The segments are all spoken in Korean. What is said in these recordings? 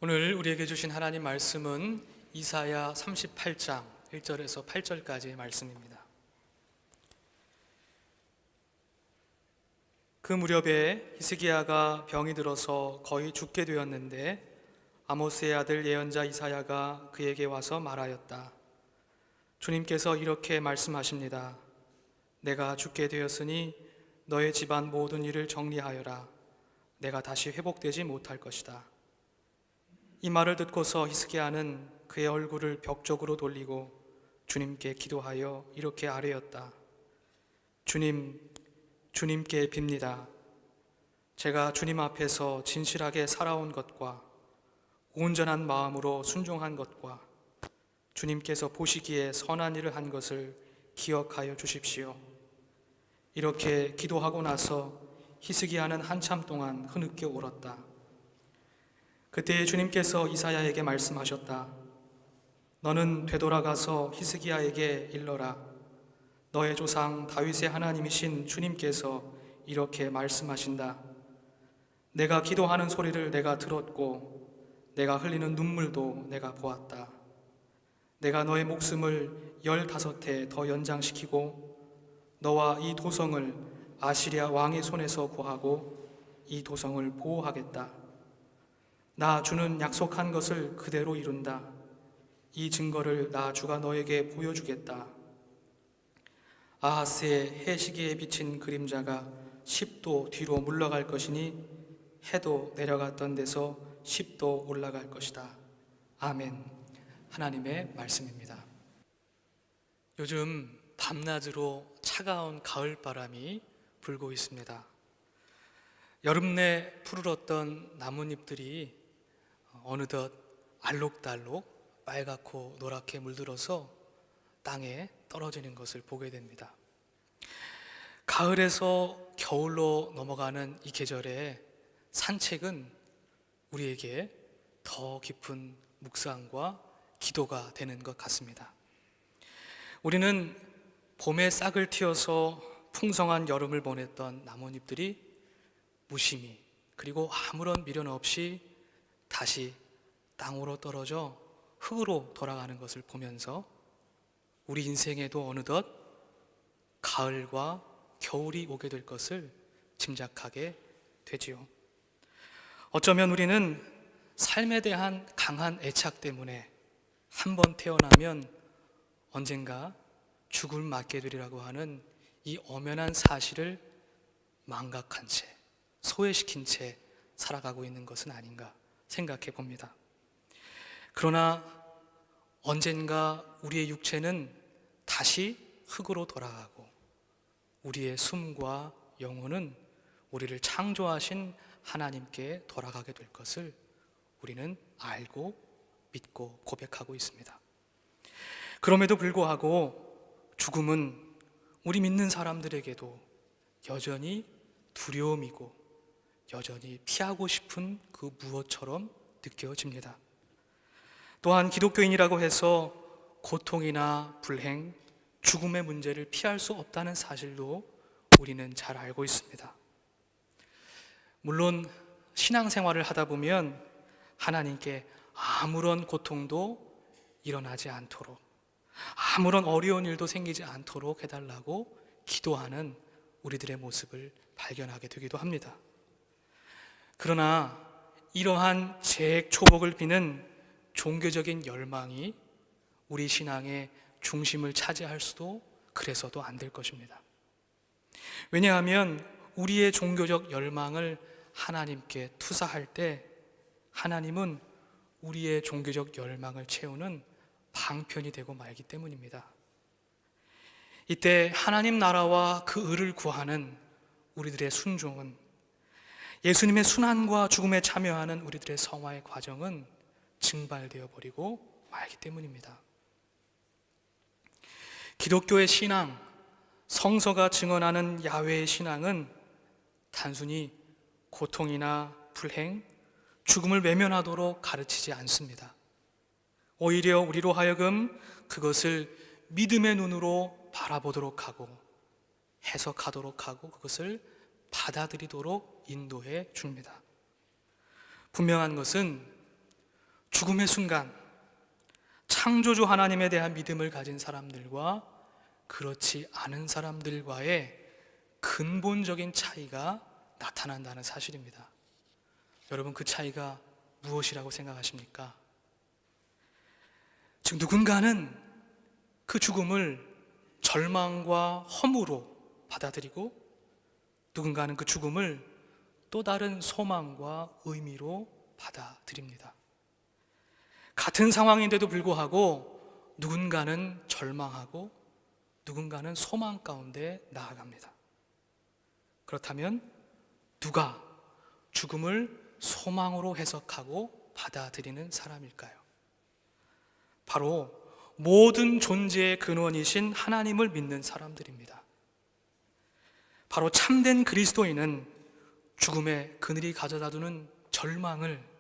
오늘 우리에게 주신 하나님 말씀은 이사야 38장 1절에서 8절까지의 말씀입니다. 그 무렵에 히스기야가 병이 들어서 거의 죽게 되었는데 아모스의 아들 예언자 이사야가 그에게 와서 말하였다. 주님께서 이렇게 말씀하십니다. 내가 죽게 되었으니 너의 집안 모든 일을 정리하여라. 내가 다시 회복되지 못할 것이다. 이 말을 듣고서 히스기야는 그의 얼굴을 벽 쪽으로 돌리고 주님께 기도하여 이렇게 아뢰었다. 주님께 빕니다. 제가 주님 앞에서 진실하게 살아온 것과 온전한 마음으로 순종한 것과 주님께서 보시기에 선한 일을 한 것을 기억하여 주십시오. 이렇게 기도하고 나서 히스기야는 한참 동안 흐느껴 울었다. 그때 주님께서 이사야에게 말씀하셨다. 너는 되돌아가서 히스기야에게 일러라. 너의 조상 다윗의 하나님이신 주님께서 이렇게 말씀하신다. 내가 기도하는 소리를 내가 들었고 내가 흘리는 눈물도 내가 보았다. 내가 너의 목숨을 15해 더 연장시키고 너와 이 도성을 아시리아 왕의 손에서 구하고 이 도성을 보호하겠다. 나 주는 약속한 것을 그대로 이룬다. 이 증거를 나 주가 너에게 보여주겠다. 아하스의 해시계에 비친 그림자가 10도 뒤로 물러갈 것이니 해도 내려갔던 데서 10도 올라갈 것이다. 아멘. 하나님의 말씀입니다. 요즘 밤낮으로 차가운 가을바람이 불고 있습니다. 여름 내 푸르렀던 나뭇잎들이 어느덧 알록달록 빨갛고 노랗게 물들어서 땅에 떨어지는 것을 보게 됩니다. 가을에서 겨울로 넘어가는 이 계절에 산책은 우리에게 더 깊은 묵상과 기도가 되는 것 같습니다. 우리는 봄에 싹을 틔워서 풍성한 여름을 보냈던 나뭇잎들이 무심히 그리고 아무런 미련 없이 다시 땅으로 떨어져 흙으로 돌아가는 것을 보면서 우리 인생에도 어느덧 가을과 겨울이 오게 될 것을 짐작하게 되지요. 어쩌면 우리는 삶에 대한 강한 애착 때문에 한 번 태어나면 언젠가 죽음을 맞게 되리라고 하는 이 엄연한 사실을 망각한 채, 소외시킨 채 살아가고 있는 것은 아닌가 생각해 봅니다. 그러나 언젠가 우리의 육체는 다시 흙으로 돌아가고 우리의 숨과 영혼은 우리를 창조하신 하나님께 돌아가게 될 것을 우리는 알고 믿고 고백하고 있습니다. 그럼에도 불구하고 죽음은 우리 믿는 사람들에게도 여전히 두려움이고 여전히 피하고 싶은 그 무엇처럼 느껴집니다. 또한 기독교인이라고 해서 고통이나 불행, 죽음의 문제를 피할 수 없다는 사실도 우리는 잘 알고 있습니다. 물론 신앙생활을 하다 보면 하나님께 아무런 고통도 일어나지 않도록, 아무런 어려운 일도 생기지 않도록 해달라고 기도하는 우리들의 모습을 발견하게 되기도 합니다. 그러나 이러한 재초복을 비는 종교적인 열망이 우리 신앙의 중심을 차지할 수도 그래서도 안 될 것입니다. 왜냐하면 우리의 종교적 열망을 하나님께 투사할 때 하나님은 우리의 종교적 열망을 채우는 방편이 되고 말기 때문입니다. 이때 하나님 나라와 그 의를 구하는 우리들의 순종은, 예수님의 순환과 죽음에 참여하는 우리들의 성화의 과정은 증발되어 버리고 말기 때문입니다. 기독교의 신앙, 성서가 증언하는 야훼의 신앙은 단순히 고통이나 불행, 죽음을 외면하도록 가르치지 않습니다. 오히려 우리로 하여금 그것을 믿음의 눈으로 바라보도록 하고 해석하도록 하고 그것을 받아들이도록 인도해 줍니다. 분명한 것은 죽음의 순간 창조주 하나님에 대한 믿음을 가진 사람들과 그렇지 않은 사람들과의 근본적인 차이가 나타난다는 사실입니다. 여러분, 그 차이가 무엇이라고 생각하십니까? 즉, 누군가는 그 죽음을 절망과 허무로 받아들이고, 누군가는 그 죽음을 또 다른 소망과 의미로 받아들입니다. 같은 상황인데도 불구하고 누군가는 절망하고 누군가는 소망 가운데 나아갑니다. 그렇다면 누가 죽음을 소망으로 해석하고 받아들이는 사람일까요? 바로 모든 존재의 근원이신 하나님을 믿는 사람들입니다. 바로 참된 그리스도인은 죽음의 그늘이 가져다 두는 절망을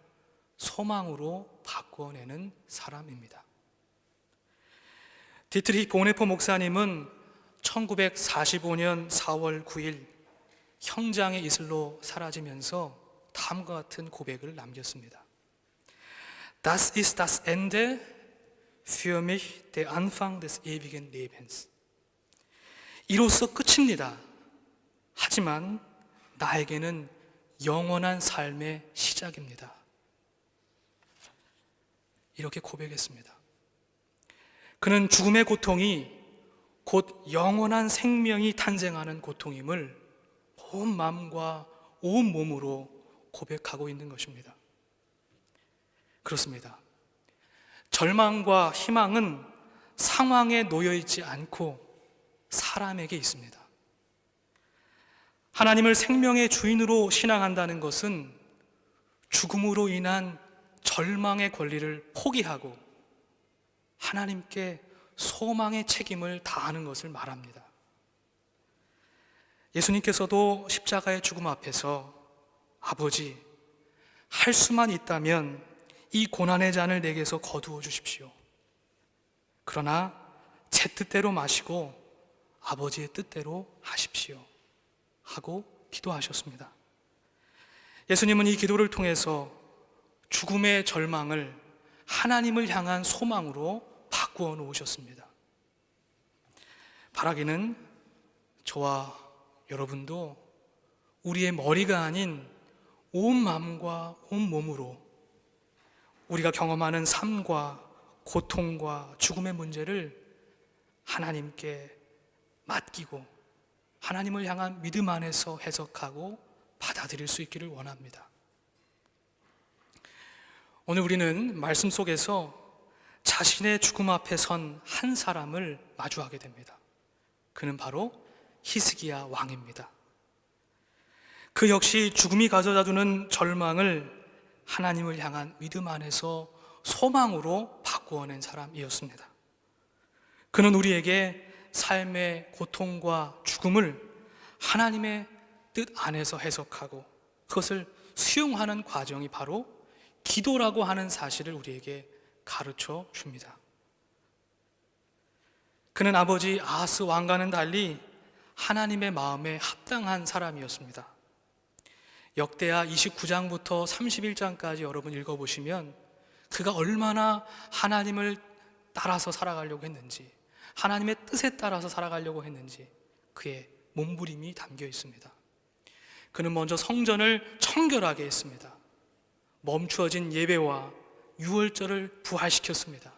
소망으로 바꿔내는 사람입니다. 디트리히 보네포 목사님은 1945년 4월 9일 형장의 이슬로 사라지면서 다음과 같은 고백을 남겼습니다. Das ist das Ende für mich, der Anfang des ewigen Lebens. 이로써 끝입니다. 하지만 나에게는 영원한 삶의 시작입니다. 이렇게 고백했습니다. 그는 죽음의 고통이 곧 영원한 생명이 탄생하는 고통임을 온 마음과 온 몸으로 고백하고 있는 것입니다. 그렇습니다. 절망과 희망은 상황에 놓여있지 않고 사람에게 있습니다. 하나님을 생명의 주인으로 신앙한다는 것은 죽음으로 인한 절망의 권리를 포기하고 하나님께 소망의 책임을 다하는 것을 말합니다. 예수님께서도 십자가의 죽음 앞에서 아버지, 할 수만 있다면 이 고난의 잔을 내게서 거두어 주십시오. 그러나 제 뜻대로 마시고 아버지의 뜻대로 하십시오 하고 기도하셨습니다. 예수님은 이 기도를 통해서 죽음의 절망을 하나님을 향한 소망으로 바꾸어 놓으셨습니다. 바라기는 저와 여러분도 우리의 머리가 아닌 온 마음과 온 몸으로 우리가 경험하는 삶과 고통과 죽음의 문제를 하나님께 맡기고 하나님을 향한 믿음 안에서 해석하고 받아들일 수 있기를 원합니다. 오늘 우리는 말씀 속에서 자신의 죽음 앞에 선 한 사람을 마주하게 됩니다. 그는 바로 히스기야 왕입니다. 그 역시 죽음이 가져다 주는 절망을 하나님을 향한 믿음 안에서 소망으로 바꾸어낸 사람이었습니다. 그는 우리에게 삶의 고통과 죽음을 하나님의 뜻 안에서 해석하고 그것을 수용하는 과정이 바로 기도라고 하는 사실을 우리에게 가르쳐 줍니다. 그는 아버지 아하스 왕과는 달리 하나님의 마음에 합당한 사람이었습니다. 역대하 29장부터 31장까지 여러분 읽어보시면 그가 얼마나 하나님을 따라서 살아가려고 했는지, 하나님의 뜻에 따라서 살아가려고 했는지 그의 몸부림이 담겨 있습니다. 그는 먼저 성전을 청결하게 했습니다. 멈추어진 예배와 유월절을 부활시켰습니다.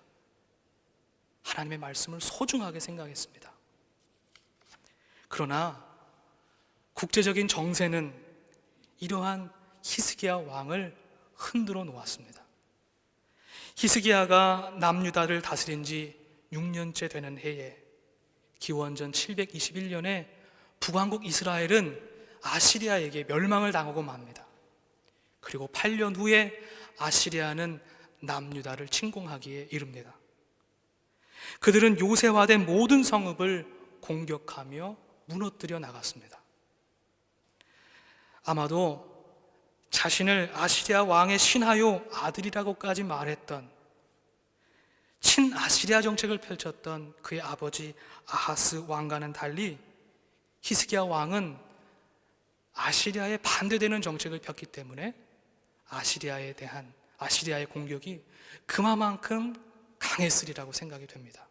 하나님의 말씀을 소중하게 생각했습니다. 그러나 국제적인 정세는 이러한 히스기야 왕을 흔들어 놓았습니다. 히스기야가 남유다를 다스린 지 6년째 되는 해에 기원전 721년에 북왕국 이스라엘은 아시리아에게 멸망을 당하고 맙니다. 그리고 8년 후에 아시리아는 남유다를 침공하기에 이릅니다. 그들은 요새화된 모든 성읍을 공격하며 무너뜨려 나갔습니다. 아마도 자신을 아시리아 왕의 신하요 아들이라고까지 말했던 친아시리아 정책을 펼쳤던 그의 아버지 아하스 왕과는 달리 히스기야 왕은 아시리아에 반대되는 정책을 폈기 때문에 아시리아의 공격이 그만큼 강했으리라고 생각이 됩니다.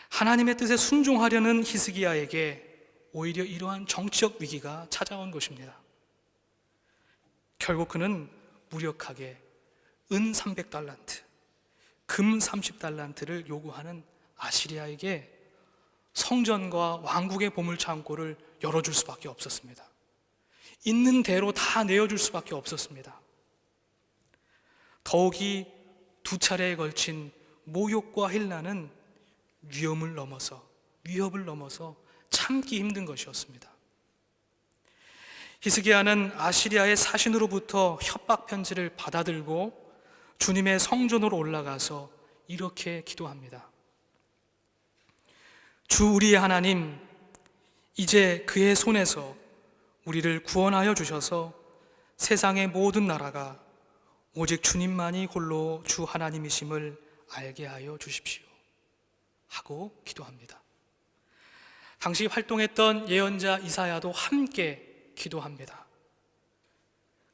하나님의 뜻에 순종하려는 히스기야에게 오히려 이러한 정치적 위기가 찾아온 것입니다. 결국 그는 무력하게 은 300달란트, 금 30달란트를 요구하는 아시리아에게 성전과 왕국의 보물창고를 열어줄 수밖에 없었습니다. 있는 대로 다 내어줄 수밖에 없었습니다. 더욱이 두 차례에 걸친 모욕과 힐난은 위협을 넘어서 참기 힘든 것이었습니다. 히스기야는 아시리아의 사신으로부터 협박 편지를 받아들고 주님의 성전으로 올라가서 이렇게 기도합니다. 주 우리의 하나님, 이제 그의 손에서 우리를 구원하여 주셔서 세상의 모든 나라가 오직 주님만이 홀로 주 하나님이심을 알게 하여 주십시오 하고 기도합니다. 당시 활동했던 예언자 이사야도 함께 기도합니다.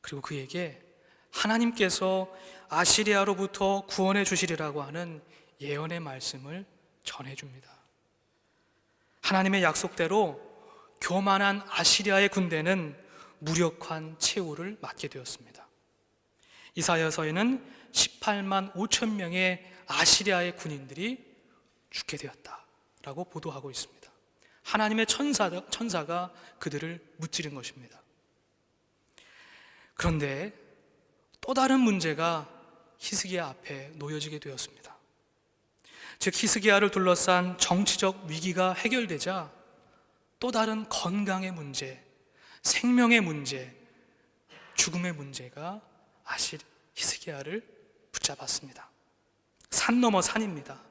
그리고 그에게 하나님께서 아시리아로부터 구원해 주시리라고 하는 예언의 말씀을 전해줍니다. 하나님의 약속대로 교만한 아시리아의 군대는 무력한 최후를 맞게 되었습니다. 이사야서에는 18만 5천 명의 아시리아의 군인들이 죽게 되었다라고 보도하고 있습니다. 하나님의 천사가 그들을 무찌른 것입니다. 그런데 또 다른 문제가 히스기야 앞에 놓여지게 되었습니다. 즉 히스기야를 둘러싼 정치적 위기가 해결되자 또 다른 건강의 문제, 생명의 문제, 죽음의 문제가 히스기야를 붙잡았습니다. 산 넘어 산입니다.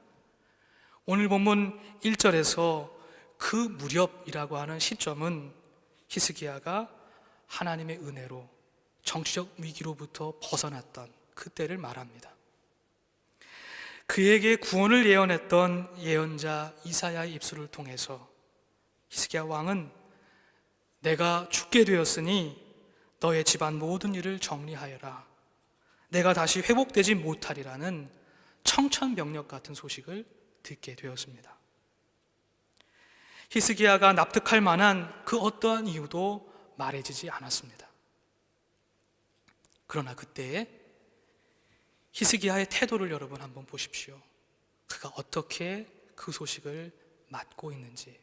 오늘 본문 1절에서 그 무렵이라고 하는 시점은 히스기야가 하나님의 은혜로 정치적 위기로부터 벗어났던 그때를 말합니다. 그에게 구원을 예언했던 예언자 이사야의 입술을 통해서 히스기야 왕은 내가 죽게 되었으니 너의 집안 모든 일을 정리하여라. 내가 다시 회복되지 못하리라는 청천벽력 같은 소식을 듣게 되었습니다. 히스기야가 납득할 만한 그 어떠한 이유도 말해지지 않았습니다. 그러나 그때에 히스기야의 태도를 여러분 한번 보십시오. 그가 어떻게 그 소식을 맞고 있는지,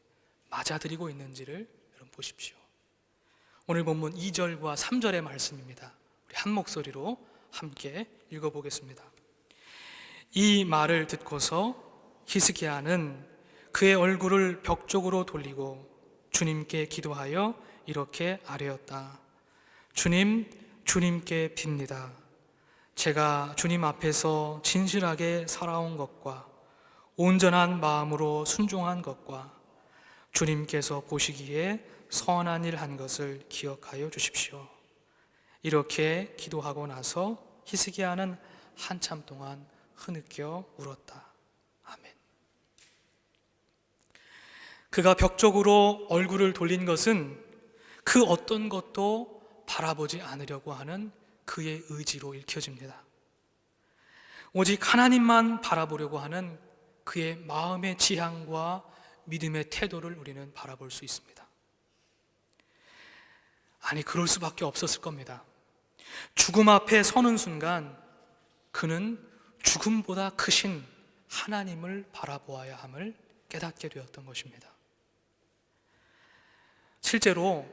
맞아들이고 있는지를 여러분 보십시오. 오늘 본문 2절과 3절의 말씀입니다. 우리 한 목소리로 함께 읽어보겠습니다. 이 말을 듣고서 히스기야는 그의 얼굴을 벽 쪽으로 돌리고 주님께 기도하여 이렇게 아뢰었다. 주님, 주님께 빕니다. 제가 주님 앞에서 진실하게 살아온 것과 온전한 마음으로 순종한 것과 주님께서 보시기에 선한 일 한 것을 기억하여 주십시오. 이렇게 기도하고 나서 히스기야는 한참 동안 흐느껴 울었다. 아멘. 그가 벽 쪽으로 얼굴을 돌린 것은 그 어떤 것도 바라보지 않으려고 하는 그의 의지로 읽혀집니다. 오직 하나님만 바라보려고 하는 그의 마음의 지향과 믿음의 태도를 우리는 바라볼 수 있습니다. 아니, 그럴 수밖에 없었을 겁니다. 죽음 앞에 서는 순간 그는 죽음보다 크신 하나님을 바라보아야 함을 깨닫게 되었던 것입니다. 실제로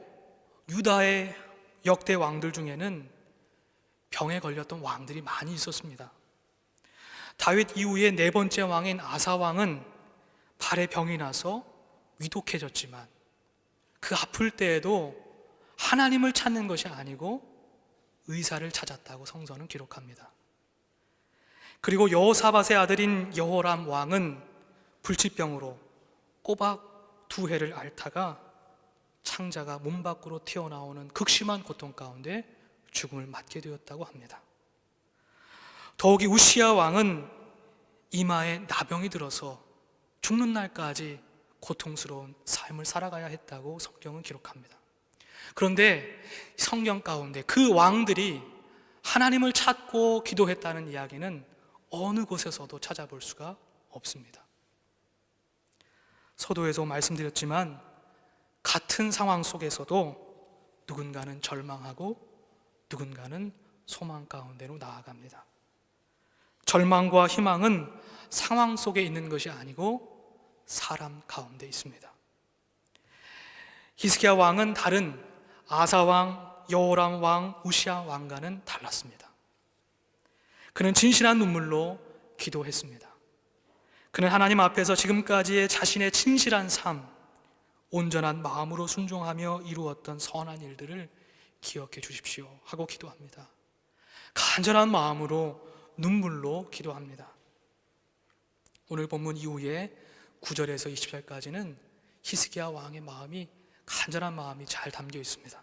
유다의 역대 왕들 중에는 병에 걸렸던 왕들이 많이 있었습니다. 다윗 이후의 네 번째 왕인 아사 왕은 발에 병이 나서 위독해졌지만 그 아플 때에도 하나님을 찾는 것이 아니고 의사를 찾았다고 성서는 기록합니다. 그리고 여호사밧의 아들인 여호람 왕은 불치병으로 꼬박 2해를 앓다가 창자가 몸 밖으로 튀어나오는 극심한 고통 가운데 죽음을 맞게 되었다고 합니다. 더욱이 우시야 왕은 이마에 나병이 들어서 죽는 날까지 고통스러운 삶을 살아가야 했다고 성경은 기록합니다. 그런데 성경 가운데 그 왕들이 하나님을 찾고 기도했다는 이야기는 어느 곳에서도 찾아볼 수가 없습니다. 서두에서 말씀드렸지만 같은 상황 속에서도 누군가는 절망하고 누군가는 소망 가운데로 나아갑니다. 절망과 희망은 상황 속에 있는 것이 아니고 사람 가운데 있습니다. 히스기야 왕은 다른 아사 왕, 여호람 왕, 우시야 왕과는 달랐습니다. 그는 진실한 눈물로 기도했습니다. 그는 하나님 앞에서 지금까지의 자신의 진실한 삶, 온전한 마음으로 순종하며 이루었던 선한 일들을 기억해 주십시오 하고 기도합니다. 간절한 마음으로 눈물로 기도합니다. 오늘 본문 이후에 9절에서 20절까지는 히스기야 왕의 마음이, 간절한 마음이 잘 담겨 있습니다.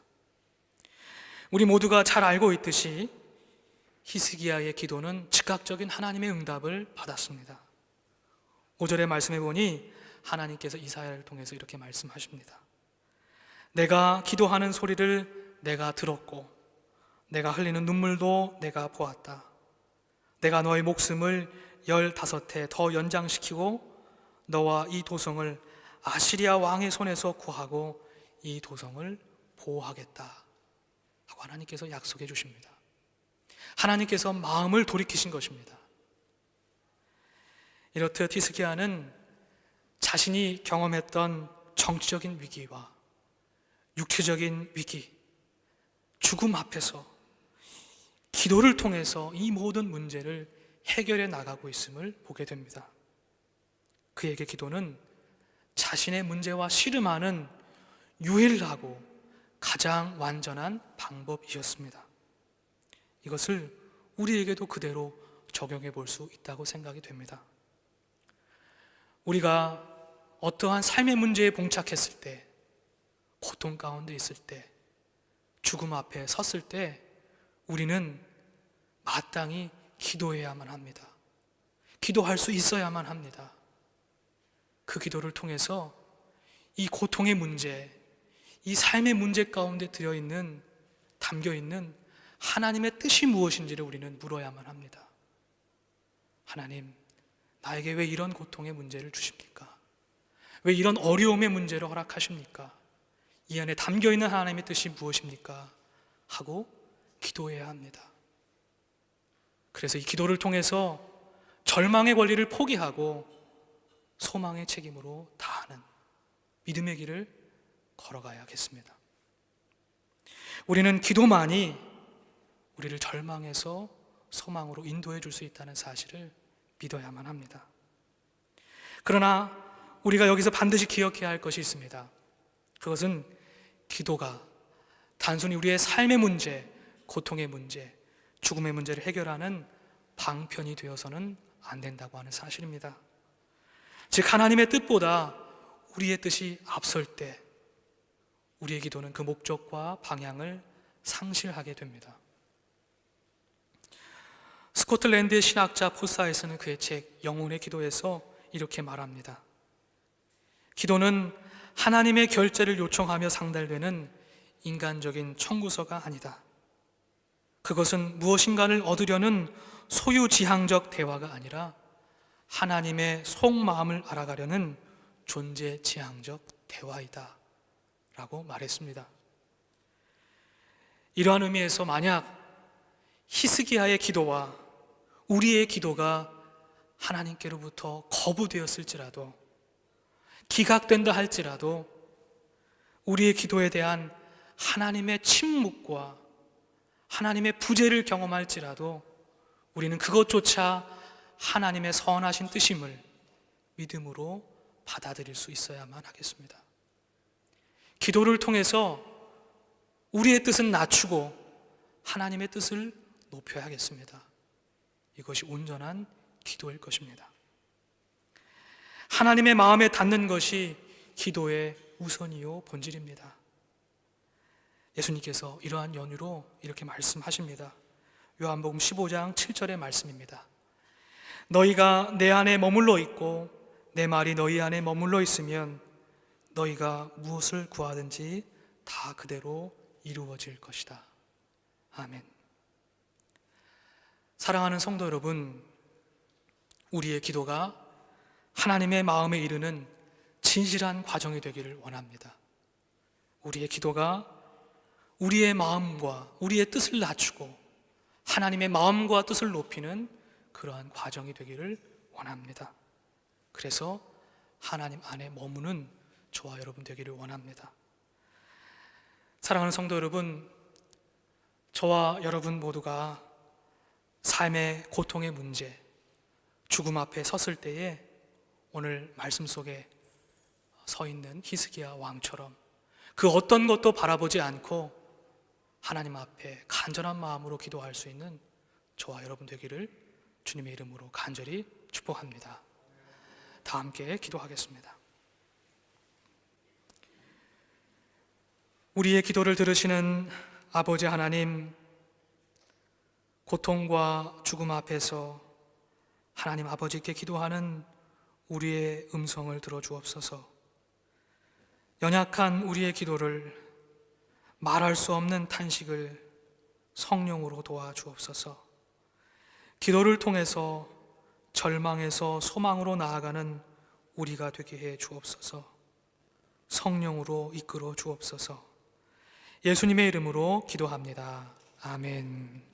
우리 모두가 잘 알고 있듯이 히스기야의 기도는 즉각적인 하나님의 응답을 받았습니다. 5절의 말씀해 보니 하나님께서 이사야를 통해서 이렇게 말씀하십니다. 내가 기도하는 소리를 내가 들었고 내가 흘리는 눈물도 내가 보았다. 내가 너의 목숨을 15해 더 연장시키고 너와 이 도성을 아시리아 왕의 손에서 구하고 이 도성을 보호하겠다 하고 하나님께서 약속해 주십니다. 하나님께서 마음을 돌이키신 것입니다. 이렇듯 히스기야는 자신이 경험했던 정치적인 위기와 육체적인 위기, 죽음 앞에서 기도를 통해서 이 모든 문제를 해결해 나가고 있음을 보게 됩니다. 그에게 기도는 자신의 문제와 씨름하는 유일하고 가장 완전한 방법이었습니다. 이것을 우리에게도 그대로 적용해 볼 수 있다고 생각이 됩니다. 우리가 어떠한 삶의 문제에 봉착했을 때, 고통 가운데 있을 때, 죽음 앞에 섰을 때 우리는 마땅히 기도해야만 합니다. 기도할 수 있어야만 합니다. 그 기도를 통해서 이 고통의 문제, 이 삶의 문제 가운데 담겨있는 하나님의 뜻이 무엇인지를 우리는 물어야만 합니다. 하나님, 나에게 왜 이런 고통의 문제를 주십니까? 왜 이런 어려움의 문제를 허락하십니까? 이 안에 담겨있는 하나님의 뜻이 무엇입니까? 하고 기도해야 합니다. 그래서 이 기도를 통해서 절망의 권리를 포기하고 소망의 책임으로 다하는 믿음의 길을 걸어가야겠습니다. 우리는 기도만이 우리를 절망에서 소망으로 인도해 줄 수 있다는 사실을 믿어야만 합니다. 그러나 우리가 여기서 반드시 기억해야 할 것이 있습니다. 그것은 기도가 단순히 우리의 삶의 문제, 고통의 문제, 죽음의 문제를 해결하는 방편이 되어서는 안 된다고 하는 사실입니다. 즉 하나님의 뜻보다 우리의 뜻이 앞설 때 우리의 기도는 그 목적과 방향을 상실하게 됩니다. 스코틀랜드의 신학자 포사에서는 그의 책 영혼의 기도에서 이렇게 말합니다. 기도는 하나님의 결제를 요청하며 상달되는 인간적인 청구서가 아니다. 그것은 무엇인가를 얻으려는 소유지향적 대화가 아니라 하나님의 속마음을 알아가려는 존재지향적 대화이다 라고 말했습니다. 이러한 의미에서 만약 히스기야의 기도와 우리의 기도가 하나님께로부터 거부되었을지라도, 기각된다 할지라도 우리의 기도에 대한 하나님의 침묵과 하나님의 부재를 경험할지라도 우리는 그것조차 하나님의 선하신 뜻임을 믿음으로 받아들일 수 있어야만 하겠습니다. 기도를 통해서 우리의 뜻은 낮추고 하나님의 뜻을 높여야겠습니다. 이것이 온전한 기도일 것입니다. 하나님의 마음에 닿는 것이 기도의 우선이요 본질입니다. 예수님께서 이러한 연유로 이렇게 말씀하십니다. 요한복음 15장 7절의 말씀입니다. 너희가 내 안에 머물러 있고 내 말이 너희 안에 머물러 있으면 너희가 무엇을 구하든지 다 그대로 이루어질 것이다. 아멘. 사랑하는 성도 여러분, 우리의 기도가 하나님의 마음에 이르는 진실한 과정이 되기를 원합니다. 우리의 기도가 우리의 마음과 우리의 뜻을 낮추고 하나님의 마음과 뜻을 높이는 그러한 과정이 되기를 원합니다. 그래서 하나님 안에 머무는 저와 여러분 되기를 원합니다. 사랑하는 성도 여러분, 저와 여러분 모두가 삶의 고통의 문제, 죽음 앞에 섰을 때에 오늘 말씀 속에 서 있는 히스기야 왕처럼 그 어떤 것도 바라보지 않고 하나님 앞에 간절한 마음으로 기도할 수 있는 저와 여러분 되기를 주님의 이름으로 간절히 축복합니다. 다 함께 기도하겠습니다. 우리의 기도를 들으시는 아버지 하나님, 고통과 죽음 앞에서 하나님 아버지께 기도하는 우리의 음성을 들어주옵소서. 연약한 우리의 기도를 말할 수 없는 탄식을 성령으로 도와주옵소서. 기도를 통해서 절망에서 소망으로 나아가는 우리가 되게 해 주옵소서. 성령으로 이끌어 주옵소서. 예수님의 이름으로 기도합니다. 아멘.